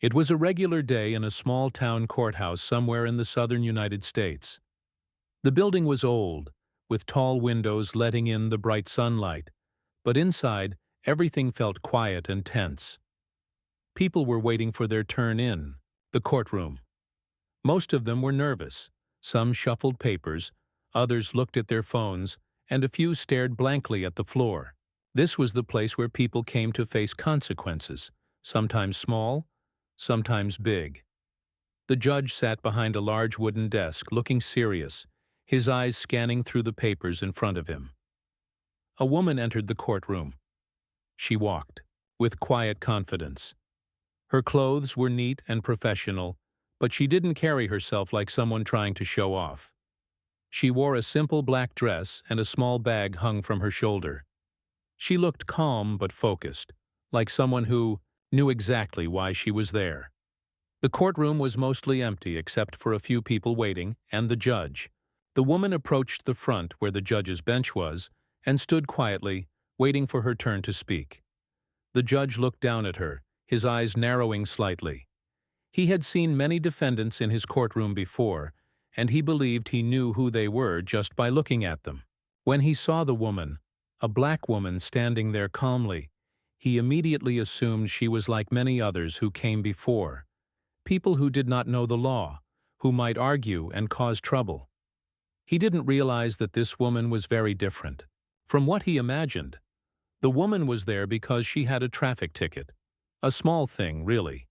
It was a regular day in a small-town courthouse somewhere in the southern United States. The building was old, with tall windows letting in the bright sunlight, but inside, everything felt quiet and tense. People were waiting for their turn in the courtroom. Most of them were nervous. Some shuffled papers, others looked at their phones, and a few stared blankly at the floor. This was the place where people came to face consequences, sometimes small, sometimes big. The judge sat behind a large wooden desk, looking serious, his eyes scanning through the papers in front of him. A woman entered the courtroom. She walked, with quiet confidence. Her clothes were neat and professional, but she didn't carry herself like someone trying to show off. She wore a simple black dress and a small bag hung from her shoulder. She looked calm but focused, like someone who knew exactly why she was there. The courtroom was mostly empty except for a few people waiting and the judge. The woman approached the front where the judge's bench was and stood quietly, waiting for her turn to speak. The judge looked down at her, his eyes narrowing slightly. He had seen many defendants in his courtroom before, and he believed he knew who they were just by looking at them. When he saw the woman, a black woman standing there calmly, he immediately assumed she was like many others who came before, people who did not know the law, who might argue and cause trouble. He didn't realize that this woman was very different from what he imagined. The woman was there because she had a traffic ticket. A small thing, really.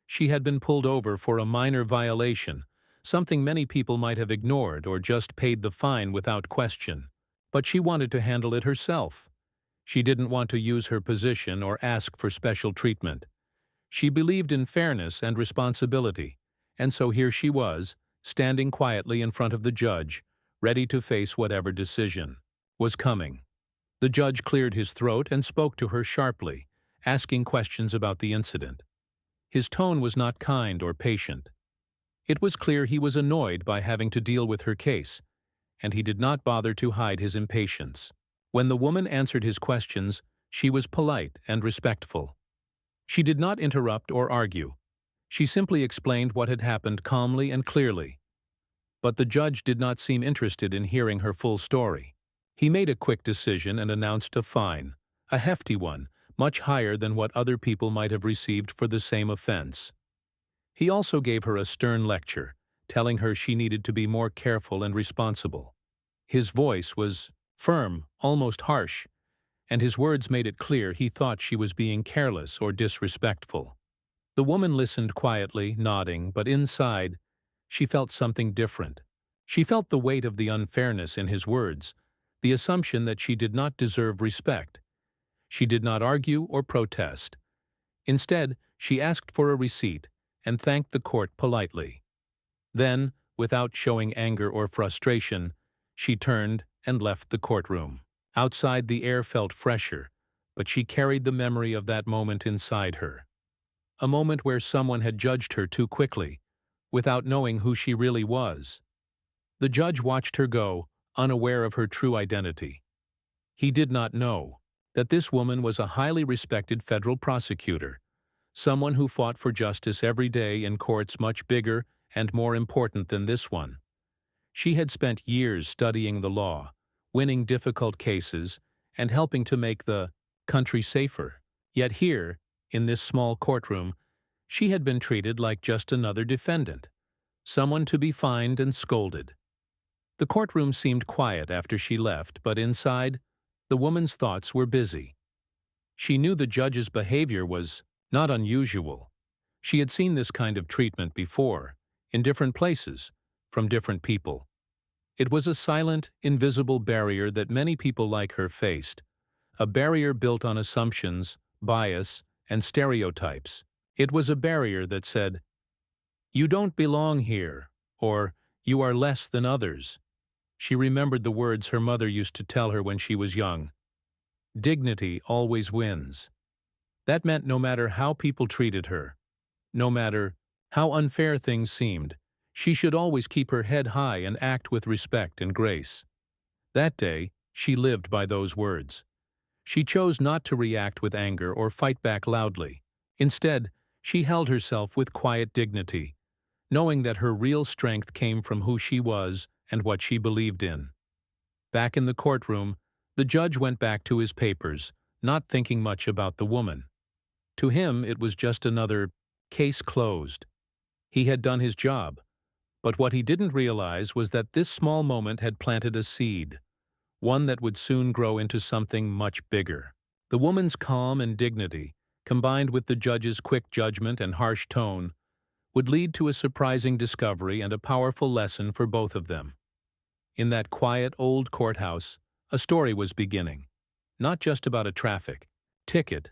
She had been pulled over for a minor violation, something many people might have ignored or just paid the fine without question. But she wanted to handle it herself. She didn't want to use her position or ask for special treatment. She believed in fairness and responsibility, and so here she was, standing quietly in front of the judge, ready to face whatever decision was coming. The judge cleared his throat and spoke to her sharply, asking questions about the incident. His tone was not kind or patient. It was clear he was annoyed by having to deal with her case, and he did not bother to hide his impatience. When the woman answered his questions, she was polite and respectful. She did not interrupt or argue. She simply explained what had happened calmly and clearly. But the judge did not seem interested in hearing her full story. He made a quick decision and announced a fine, a hefty one, much higher than what other people might have received for the same offense. He also gave her a stern lecture, telling her she needed to be more careful and responsible. His voice was firm, almost harsh, and his words made it clear he thought she was being careless or disrespectful. The woman listened quietly, nodding, but inside, she felt something different. She felt the weight of the unfairness in his words, the assumption that she did not deserve respect. She did not argue or protest. Instead, she asked for a receipt and thanked the court politely. Then, without showing anger or frustration, she turned and left the courtroom. Outside, the air felt fresher, but she carried the memory of that moment inside her. A moment where someone had judged her too quickly, without knowing who she really was. The judge watched her go, unaware of her true identity. He did not know that this woman was a highly respected federal prosecutor, someone who fought for justice every day in courts much bigger and more important than this one. She had spent years studying the law, winning difficult cases, and helping to make the country safer. Yet here, in this small courtroom, she had been treated like just another defendant, someone to be fined and scolded. The courtroom seemed quiet after she left, but inside, the woman's thoughts were busy. She knew the judge's behavior was not unusual. She had seen this kind of treatment before, in different places, from different people. It was a silent, invisible barrier that many people like her faced, a barrier built on assumptions, bias, and stereotypes. It was a barrier that said, "You don't belong here," or "You are less than others." She remembered the words her mother used to tell her when she was young. Dignity always wins. That meant no matter how people treated her, no matter how unfair things seemed, she should always keep her head high and act with respect and grace. That day, she lived by those words. She chose not to react with anger or fight back loudly. Instead, She held herself with quiet dignity, knowing that her real strength came from who she was and what she believed in. Back in the courtroom, the judge went back to his papers, not thinking much about the woman. To him, it was just another case closed. He had done his job, but what he didn't realize was that this small moment had planted a seed, one that would soon grow into something much bigger. The woman's calm and dignity, combined with the judge's quick judgment and harsh tone, would lead to a surprising discovery and a powerful lesson for both of them. In that quiet old courthouse, a story was beginning, not just about a traffic ticket,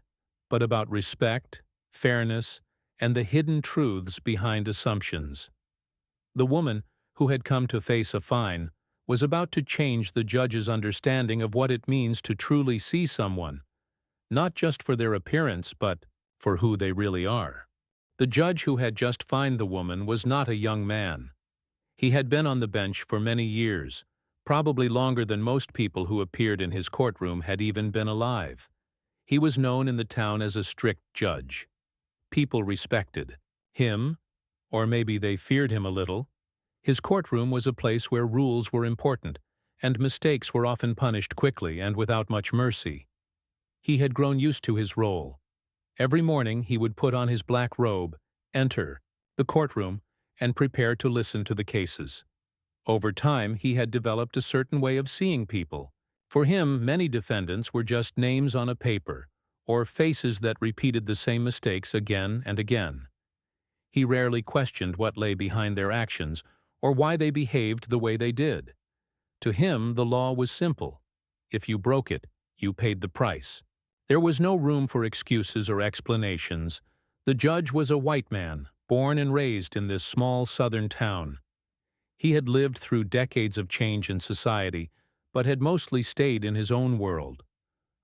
but about respect, fairness, and the hidden truths behind assumptions. The woman, who had come to face a fine, was about to change the judge's understanding of what it means to truly see someone, not just for their appearance but for who they really are. The judge who had just fined the woman was not a young man. He had been on the bench for many years, probably longer than most people who appeared in his courtroom had even been alive. He was known in the town as a strict judge. People respected him, or maybe they feared him a little. His courtroom was a place where rules were important, and mistakes were often punished quickly and without much mercy. He had grown used to his role. Every morning he would put on his black robe, enter the courtroom, and prepare to listen to the cases. Over time, he had developed a certain way of seeing people. For him, many defendants were just names on a paper, or faces that repeated the same mistakes again and again. He rarely questioned what lay behind their actions or why they behaved the way they did. To him, the law was simple. If you broke it, you paid the price. There was no room for excuses or explanations. The judge was a white man, born and raised in this small southern town. He had lived through decades of change in society, but had mostly stayed in his own world,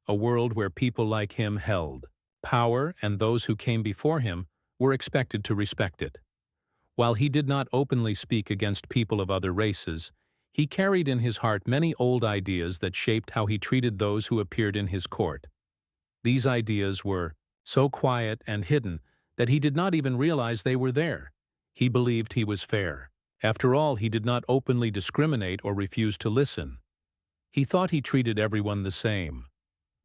a world where people like him held power, and those who came before him were expected to respect it. While he did not openly speak against people of other races, he carried in his heart many old ideas that shaped how he treated those who appeared in his court. These ideas were so quiet and hidden that he did not even realize they were there. He believed he was fair. After all, he did not openly discriminate or refuse to listen. He thought he treated everyone the same.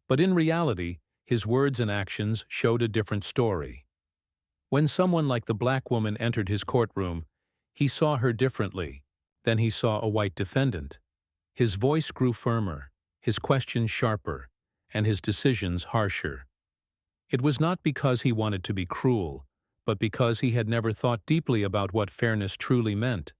But in reality, his words and actions showed a different story. When someone like the black woman entered his courtroom, he saw her differently than he saw a white defendant. His voice grew firmer, his questions sharper, and his decisions harsher. It was not because he wanted to be cruel, but because he had never thought deeply about what fairness truly meant.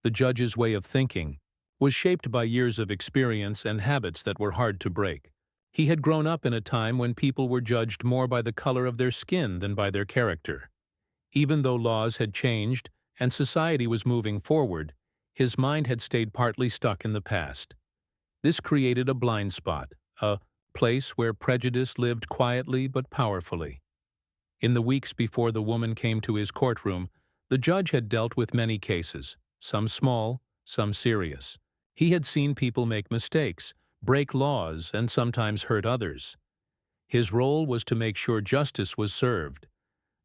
The judge's way of thinking was shaped by years of experience and habits that were hard to break. He had grown up in a time when people were judged more by the color of their skin than by their character. Even though laws had changed and society was moving forward, his mind had stayed partly stuck in the past. This created a blind spot, a place where prejudice lived quietly but powerfully. In the weeks before the woman came to his courtroom, the judge had dealt with many cases, some small, some serious. He had seen people make mistakes, break laws, and sometimes hurt others. His role was to make sure justice was served,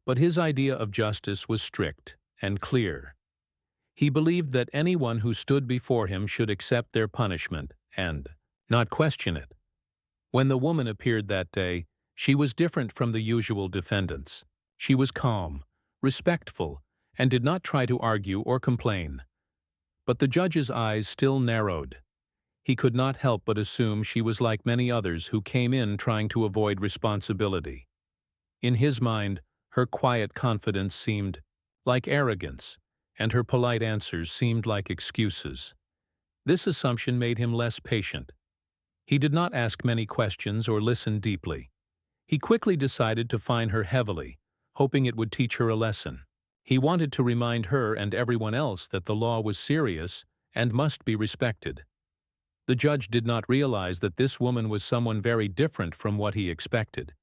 but his idea of justice was strict and clear. He believed that anyone who stood before him should accept their punishment and not question it. When the woman appeared that day, she was different from the usual defendants. She was calm, respectful, and did not try to argue or complain. But the judge's eyes still narrowed. He could not help but assume she was like many others who came in trying to avoid responsibility. In his mind, her quiet confidence seemed like arrogance, and her polite answers seemed like excuses. This assumption made him less patient. He did not ask many questions or listen deeply. He quickly decided to fine her heavily, hoping it would teach her a lesson. He wanted to remind her and everyone else that the law was serious and must be respected. The judge did not realize that this woman was someone very different from what he expected.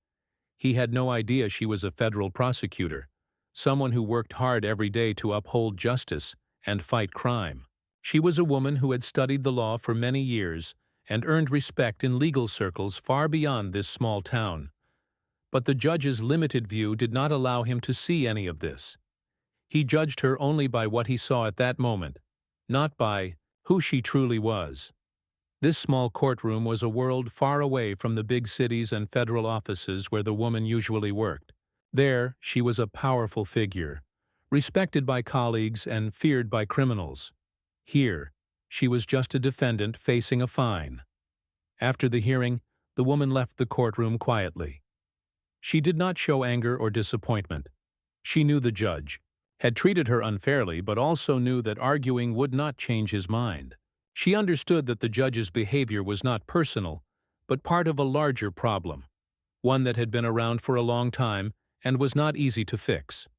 He had no idea she was a federal prosecutor, someone who worked hard every day to uphold justice and fight crime. She was a woman who had studied the law for many years and earned respect in legal circles far beyond this small town. But the judge's limited view did not allow him to see any of this. He judged her only by what he saw at that moment, not by who she truly was. This small courtroom was a world far away from the big cities and federal offices where the woman usually worked. There, she was a powerful figure, respected by colleagues and feared by criminals. Here, she was just a defendant facing a fine. After the hearing, the woman left the courtroom quietly. She did not show anger or disappointment. She knew the judge had treated her unfairly, but also knew that arguing would not change his mind. She understood that the judge's behavior was not personal, but part of a larger problem, one that had been around for a long time and was not easy to fix.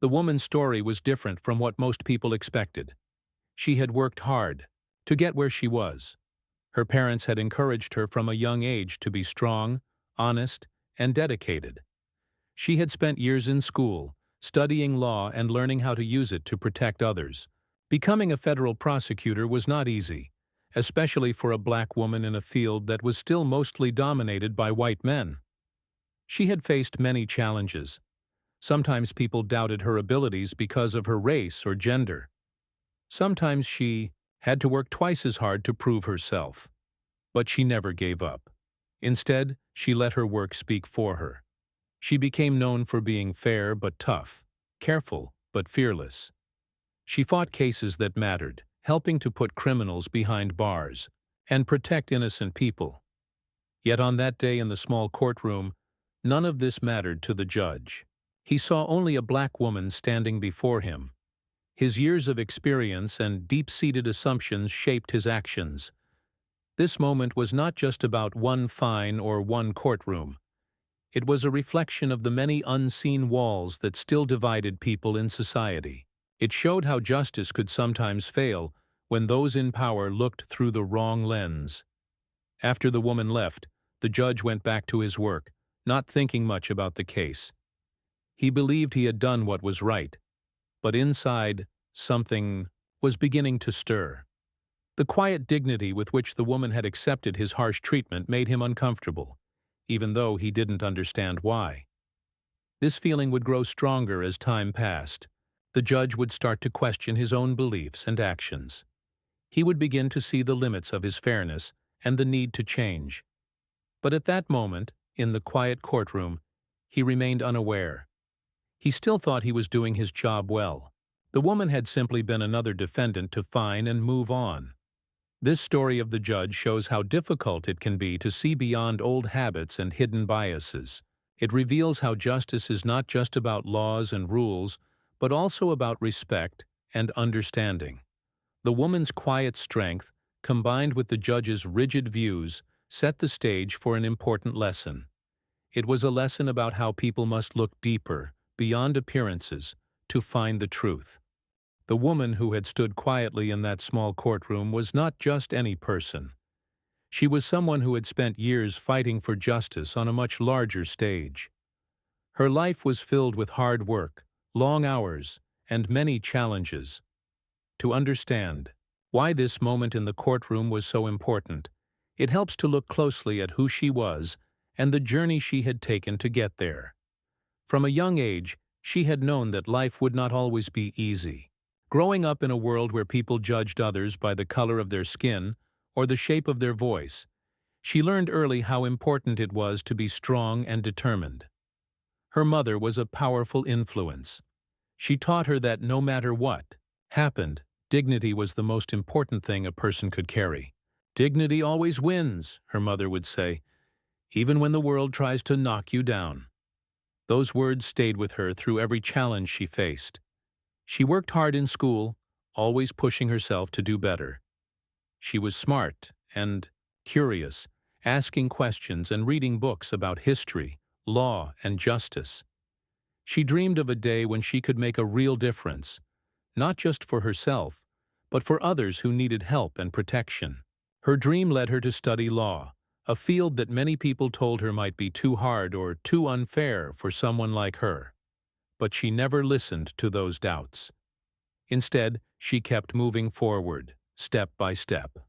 The woman's story was different from what most people expected. She had worked hard to get where she was. Her parents had encouraged her from a young age to be strong, honest, and dedicated. She had spent years in school, studying law and learning how to use it to protect others. Becoming a federal prosecutor was not easy, especially for a black woman in a field that was still mostly dominated by white men. She had faced many challenges. Sometimes people doubted her abilities because of her race or gender. Sometimes she had to work twice as hard to prove herself. But she never gave up. Instead, she let her work speak for her. She became known for being fair but tough, careful but fearless. She fought cases that mattered, helping to put criminals behind bars and protect innocent people. Yet on that day in the small courtroom, none of this mattered to the judge. He saw only a black woman standing before him. His years of experience and deep-seated assumptions shaped his actions. This moment was not just about one fine or one courtroom. It was a reflection of the many unseen walls that still divided people in society. It showed how justice could sometimes fail when those in power looked through the wrong lens. After the woman left, the judge went back to his work, not thinking much about the case. He believed he had done what was right, but inside, something was beginning to stir. The quiet dignity with which the woman had accepted his harsh treatment made him uncomfortable, even though he didn't understand why. This feeling would grow stronger as time passed. The judge would start to question his own beliefs and actions. He would begin to see the limits of his fairness and the need to change. But at that moment, in the quiet courtroom, he remained unaware. He still thought he was doing his job well. The woman had simply been another defendant to fine and move on. This story of the judge shows how difficult it can be to see beyond old habits and hidden biases. It reveals how justice is not just about laws and rules, but also about respect and understanding. The woman's quiet strength, combined with the judge's rigid views, set the stage for an important lesson. It was a lesson about how people must look deeper, beyond appearances, to find the truth. The woman who had stood quietly in that small courtroom was not just any person. She was someone who had spent years fighting for justice on a much larger stage. Her life was filled with hard work, long hours, and many challenges. To understand why this moment in the courtroom was so important, it helps to look closely at who she was and the journey she had taken to get there. From a young age, she had known that life would not always be easy. Growing up in a world where people judged others by the color of their skin or the shape of their voice, she learned early how important it was to be strong and determined. Her mother was a powerful influence. She taught her that no matter what happened, dignity was the most important thing a person could carry. "Dignity always wins," her mother would say, "even when the world tries to knock you down." Those words stayed with her through every challenge she faced. She worked hard in school, always pushing herself to do better. She was smart and curious, asking questions and reading books about history, law, and justice. She dreamed of a day when she could make a real difference, not just for herself, but for others who needed help and protection. Her dream led her to study law, a field that many people told her might be too hard or too unfair for someone like her. But she never listened to those doubts. Instead, she kept moving forward, step by step.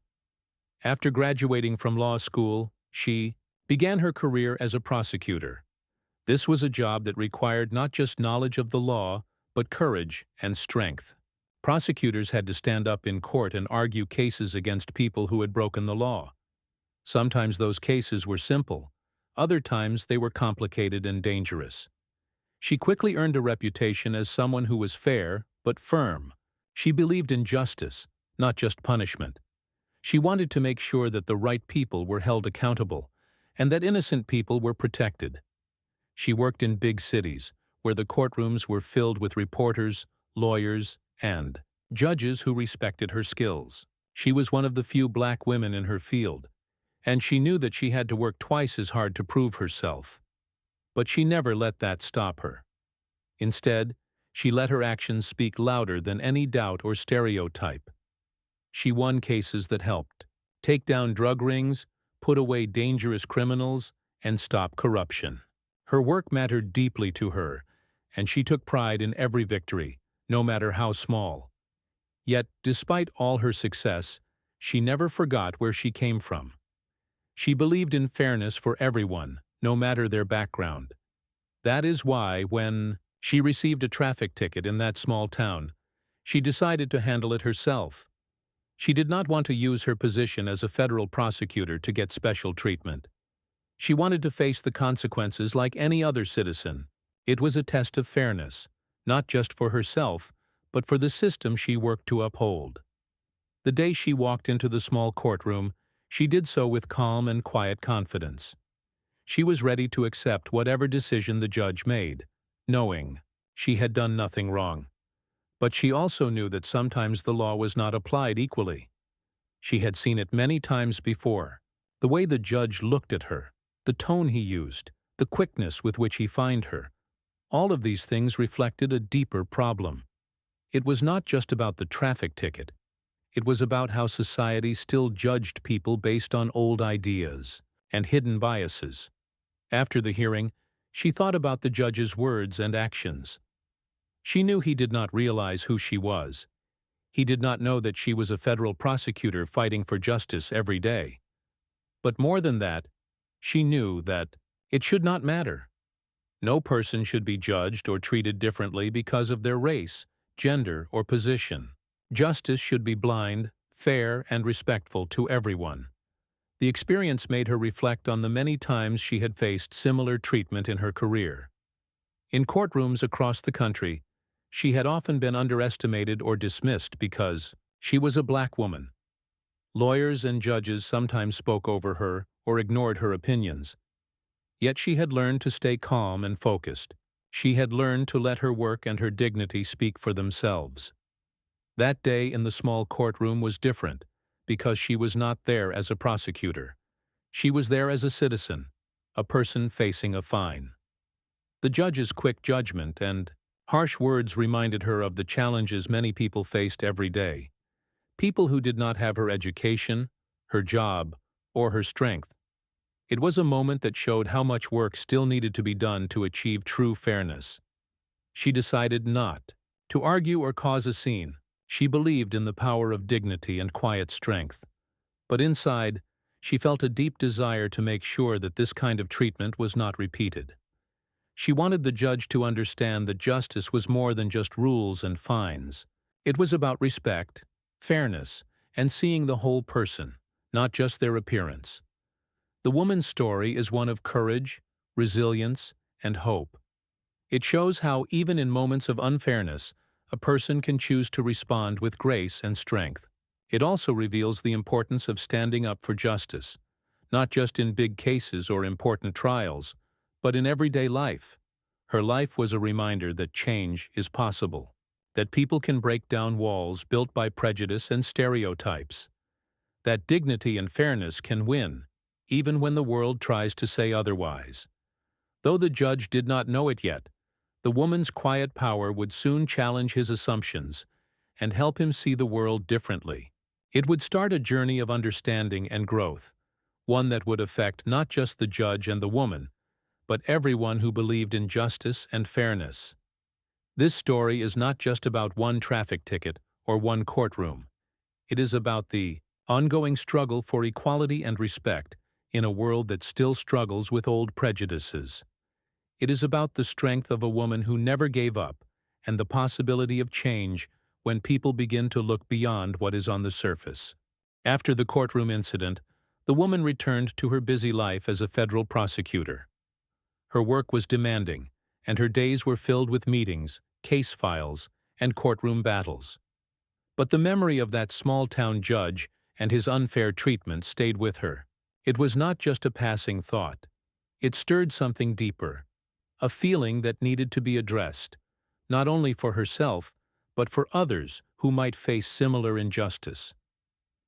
After graduating from law school, she began her career as a prosecutor. This was a job that required not just knowledge of the law, but courage and strength. Prosecutors had to stand up in court and argue cases against people who had broken the law. Sometimes those cases were simple, other times they were complicated and dangerous. She quickly earned a reputation as someone who was fair but firm. She believed in justice, not just punishment. She wanted to make sure that the right people were held accountable and that innocent people were protected. She worked in big cities, where the courtrooms were filled with reporters, lawyers, and judges who respected her skills. She was one of the few black women in her field, and she knew that she had to work twice as hard to prove herself. But she never let that stop her. Instead, she let her actions speak louder than any doubt or stereotype. She won cases that helped take down drug rings, put away dangerous criminals, and stop corruption. Her work mattered deeply to her, and she took pride in every victory, no matter how small. Yet, despite all her success, she never forgot where she came from. She believed in fairness for everyone, no matter their background. That is why, when she received a traffic ticket in that small town, she decided to handle it herself. She did not want to use her position as a federal prosecutor to get special treatment. She wanted to face the consequences like any other citizen. It was a test of fairness, not just for herself, but for the system she worked to uphold. The day she walked into the small courtroom, she did so with calm and quiet confidence. She was ready to accept whatever decision the judge made, knowing she had done nothing wrong. But she also knew that sometimes the law was not applied equally. She had seen it many times before. The way the judge looked at her, the tone he used, the quickness with which he fined her, all of these things reflected a deeper problem. It was not just about the traffic ticket. It was about how society still judged people based on old ideas and hidden biases. After the hearing, she thought about the judge's words and actions. She knew he did not realize who she was. He did not know that she was a federal prosecutor fighting for justice every day. But more than that, she knew that it should not matter. No person should be judged or treated differently because of their race, gender, or position. Justice should be blind, fair, and respectful to everyone. The experience made her reflect on the many times she had faced similar treatment in her career. In courtrooms across the country, she had often been underestimated or dismissed because she was a black woman. Lawyers and judges sometimes spoke over her or ignored her opinions. Yet she had learned to stay calm and focused. She had learned to let her work and her dignity speak for themselves. That day in the small courtroom was different because she was not there as a prosecutor. She was there as a citizen, a person facing a fine. The judge's quick judgment and harsh words reminded her of the challenges many people faced every day. People who did not have her education, her job, or her strength. It was a moment that showed how much work still needed to be done to achieve true fairness. She decided not to argue or cause a scene. She believed in the power of dignity and quiet strength. But inside, she felt a deep desire to make sure that this kind of treatment was not repeated. She wanted the judge to understand that justice was more than just rules and fines. It was about respect, fairness, and seeing the whole person, not just their appearance. The woman's story is one of courage, resilience, and hope. It shows how, even in moments of unfairness, a person can choose to respond with grace and strength. It also reveals the importance of standing up for justice, not just in big cases or important trials, but in everyday life. Her life was a reminder that change is possible, that people can break down walls built by prejudice and stereotypes, that dignity and fairness can win, even when the world tries to say otherwise. Though the judge did not know it yet, the woman's quiet power would soon challenge his assumptions and help him see the world differently. It would start a journey of understanding and growth, one that would affect not just the judge and the woman, but everyone who believed in justice and fairness. This story is not just about one traffic ticket or one courtroom. It is about the ongoing struggle for equality and respect in a world that still struggles with old prejudices. It is about the strength of a woman who never gave up and the possibility of change when people begin to look beyond what is on the surface. After the courtroom incident, the woman returned to her busy life as a federal prosecutor. Her work was demanding, and her days were filled with meetings, case files, and courtroom battles. But the memory of that small-town judge and his unfair treatment stayed with her. It was not just a passing thought. It stirred something deeper, a feeling that needed to be addressed, not only for herself, but for others who might face similar injustice.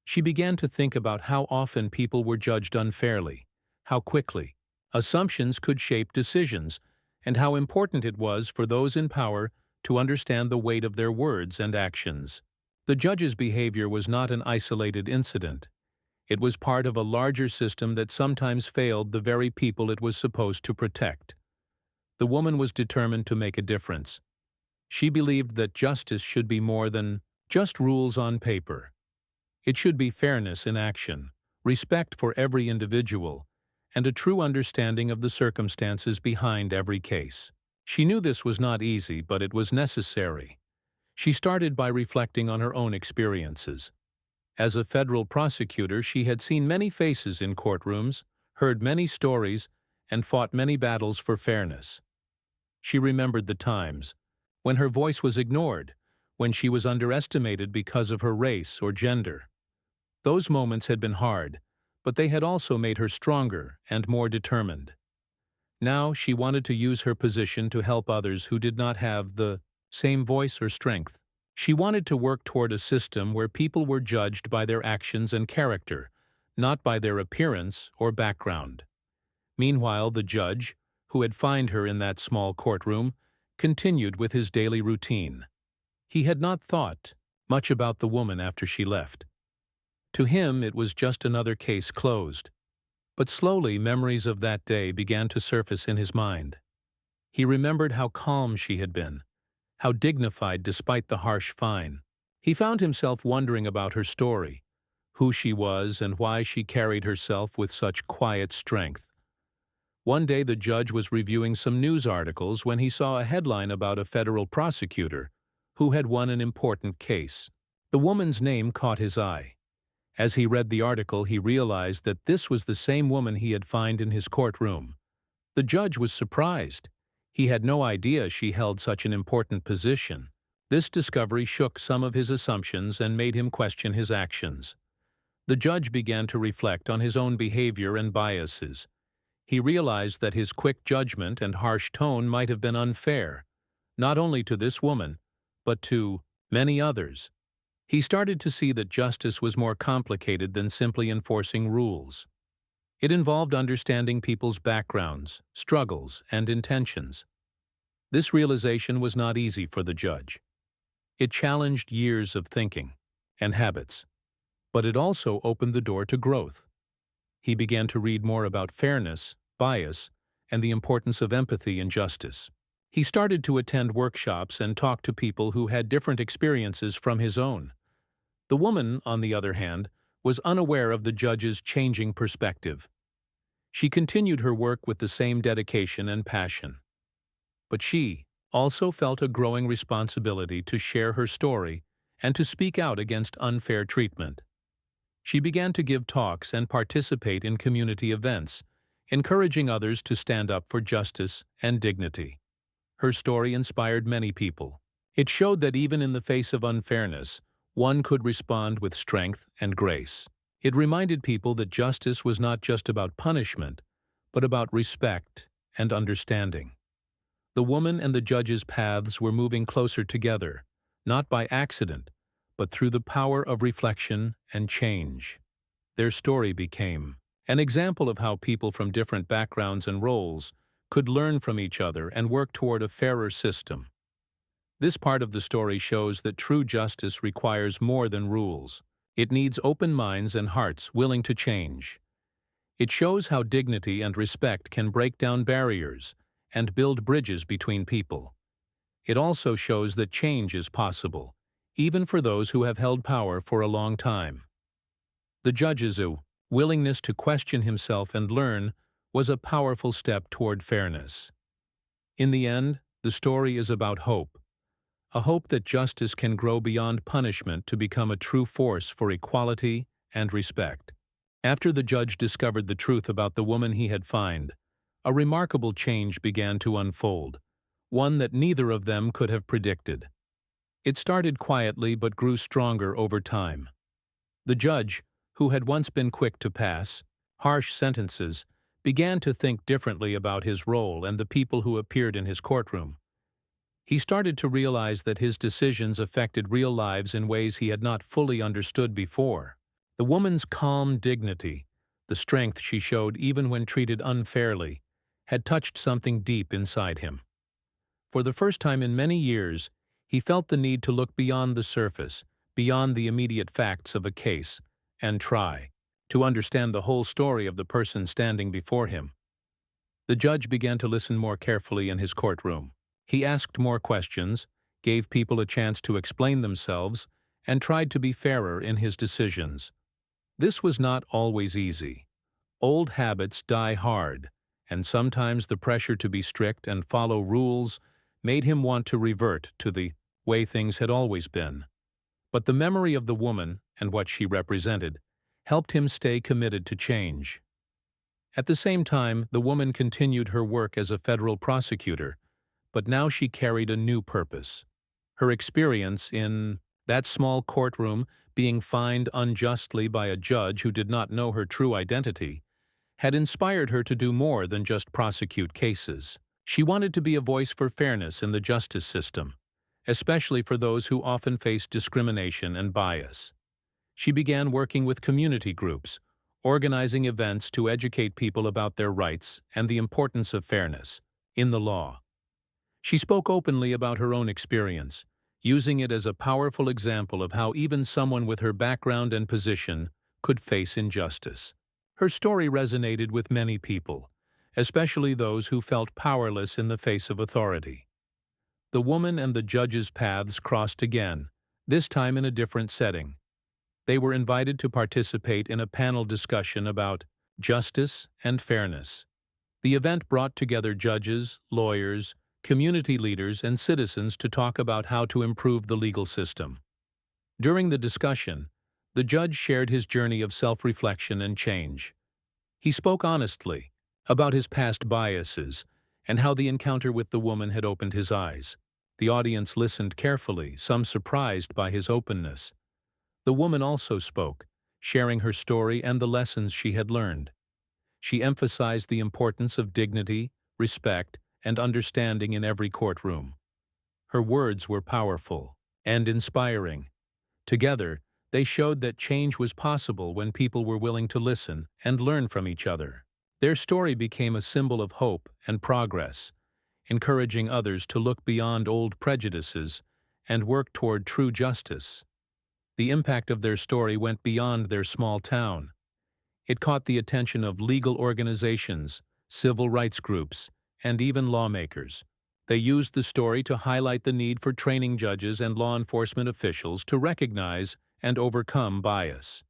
She began to think about how often people were judged unfairly, how quickly assumptions could shape decisions, and how important it was for those in power to understand the weight of their words and actions. The judge's behavior was not an isolated incident. It was part of a larger system that sometimes failed the very people it was supposed to protect. The woman was determined to make a difference. She believed that justice should be more than just rules on paper. It should be fairness in action, respect for every individual, and a true understanding of the circumstances behind every case. She knew this was not easy, but it was necessary. She started by reflecting on her own experiences. As a federal prosecutor, she had seen many faces in courtrooms, heard many stories, and fought many battles for fairness. She remembered the times when her voice was ignored, when she was underestimated because of her race or gender. Those moments had been hard, but they had also made her stronger and more determined. Now she wanted to use her position to help others who did not have the same voice or strength. She wanted to work toward a system where people were judged by their actions and character, not by their appearance or background. Meanwhile, the judge, who had found her in that small courtroom, continued with his daily routine. He had not thought much about the woman after she left. To him, it was just another case closed. But slowly, memories of that day began to surface in his mind. He remembered how calm she had been, how dignified despite the harsh fine. He found himself wondering about her story, who she was and why she carried herself with such quiet strength. One day the judge was reviewing some news articles when he saw a headline about a federal prosecutor who had won an important case. The woman's name caught his eye. As he read the article, he realized that this was the same woman he had found in his courtroom. The judge was surprised. He had no idea she held such an important position. This discovery shook some of his assumptions and made him question his actions. The judge began to reflect on his own behavior and biases. He realized that his quick judgment and harsh tone might have been unfair, not only to this woman, but to many others. He started to see that justice was more complicated than simply enforcing rules. It involved understanding people's backgrounds, struggles, and intentions. This realization was not easy for the judge. It challenged years of thinking and habits, but it also opened the door to growth. He began to read more about fairness, bias, and the importance of empathy in justice. He started to attend workshops and talk to people who had different experiences from his own. The woman, on the other hand, was unaware of the judge's changing perspective. She continued her work with the same dedication and passion. But she also felt a growing responsibility to share her story and to speak out against unfair treatment. She began to give talks and participate in community events, encouraging others to stand up for justice and dignity. Her story inspired many people. It showed that even in the face of unfairness, one could respond with strength and grace. It reminded people that justice was not just about punishment, but about respect and understanding. The woman and the judge's paths were moving closer together, not by accident, but through the power of reflection and change. Their story became an example of how people from different backgrounds and roles could learn from each other and work toward a fairer system. This part of the story shows that true justice requires more than rules. It needs open minds and hearts willing to change. It shows how dignity and respect can break down barriers and build bridges between people. It also shows that change is possible, even for those who have held power for a long time. The judge's willingness to question himself and learn was a powerful step toward fairness. In the end, the story is about hope, a hope that justice can grow beyond punishment to become a true force for equality and respect. After the judge discovered the truth about the woman he had fined, a remarkable change began to unfold, one that neither of them could have predicted. It started quietly but grew stronger over time. The judge, who had once been quick to pass harsh sentences, began to think differently about his role and the people who appeared in his courtroom. He started to realize that his decisions affected real lives in ways he had not fully understood before. The woman's calm dignity, the strength she showed even when treated unfairly, had touched something deep inside him. For the first time in many years, he felt the need to look beyond the surface, beyond the immediate facts of a case, and try to understand the whole story of the person standing before him. The judge began to listen more carefully in his courtroom. He asked more questions, gave people a chance to explain themselves, and tried to be fairer in his decisions. This was not always easy. Old habits die hard, and sometimes the pressure to be strict and follow rules made him want to revert to the way things had always been. But the memory of the woman and what she represented helped him stay committed to change. At the same time, the woman continued her work as a federal prosecutor, but now she carried a new purpose. Her experience in that small courtroom, being fined unjustly by a judge who did not know her true identity, had inspired her to do more than just prosecute cases. She wanted to be a voice for fairness in the justice system, especially for those who often face discrimination and bias. She began working with community groups, organizing events to educate people about their rights and the importance of fairness in the law. She spoke openly about her own experience, using it as a powerful example of how even someone with her background and position could face injustice. Her story resonated with many people, especially those who felt powerless in the face of authority. The woman and the judge's paths crossed again, this time in a different setting. They were invited to participate in a panel discussion about justice and fairness. The event brought together judges, lawyers, community leaders, and citizens to talk about how to improve the legal system. During the discussion, the judge shared his journey of self-reflection and change. He spoke honestly about his past biases and how the encounter with the woman had opened his eyes. The audience listened carefully, some surprised by his openness. The woman also spoke, sharing her story and the lessons she had learned. She emphasized the importance of dignity, respect, and understanding in every courtroom. Her words were powerful and inspiring. Together, they showed that change was possible when people were willing to listen and learn from each other. Their story became a symbol of hope and progress, encouraging others to look beyond old prejudices and work toward true justice. The impact of their story went beyond their small town. It caught the attention of legal organizations, civil rights groups, and even lawmakers. They used the story to highlight the need for training judges and law enforcement officials to recognize and overcome bias.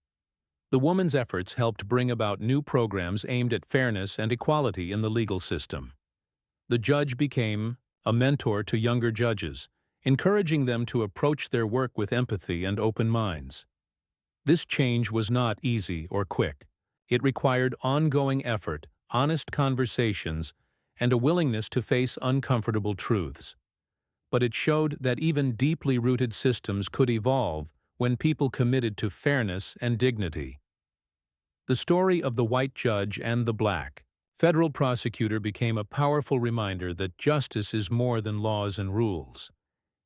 The woman's efforts helped bring about new programs aimed at fairness and equality in the legal system. The judge became a mentor to younger judges, encouraging them to approach their work with empathy and open minds. This change was not easy or quick. It required ongoing effort, honest conversations, and a willingness to face uncomfortable truths. But it showed that even deeply rooted systems could evolve when people committed to fairness and dignity. The story of the white judge and the black federal prosecutor became a powerful reminder that justice is more than laws and rules.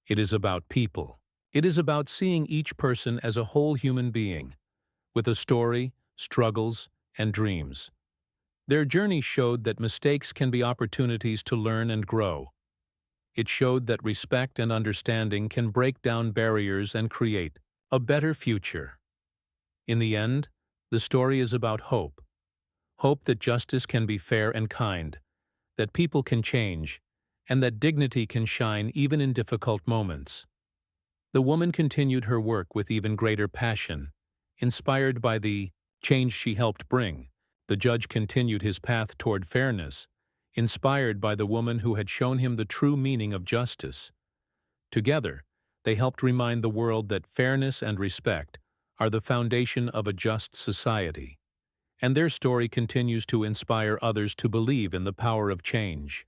It is about people. It is about seeing each person as a whole human being, with a story, struggles, and dreams. Their journey showed that mistakes can be opportunities to learn and grow. It showed that respect and understanding can break down barriers and create a better future. In the end, the story is about hope. Hope that justice can be fair and kind, that people can change, and that dignity can shine even in difficult moments. The woman continued her work with even greater passion, inspired by the change she helped bring. The judge continued his path toward fairness, inspired by the woman who had shown him the true meaning of justice. Together, they helped remind the world that fairness and respect are the foundation of a just society. And their story continues to inspire others to believe in the power of change.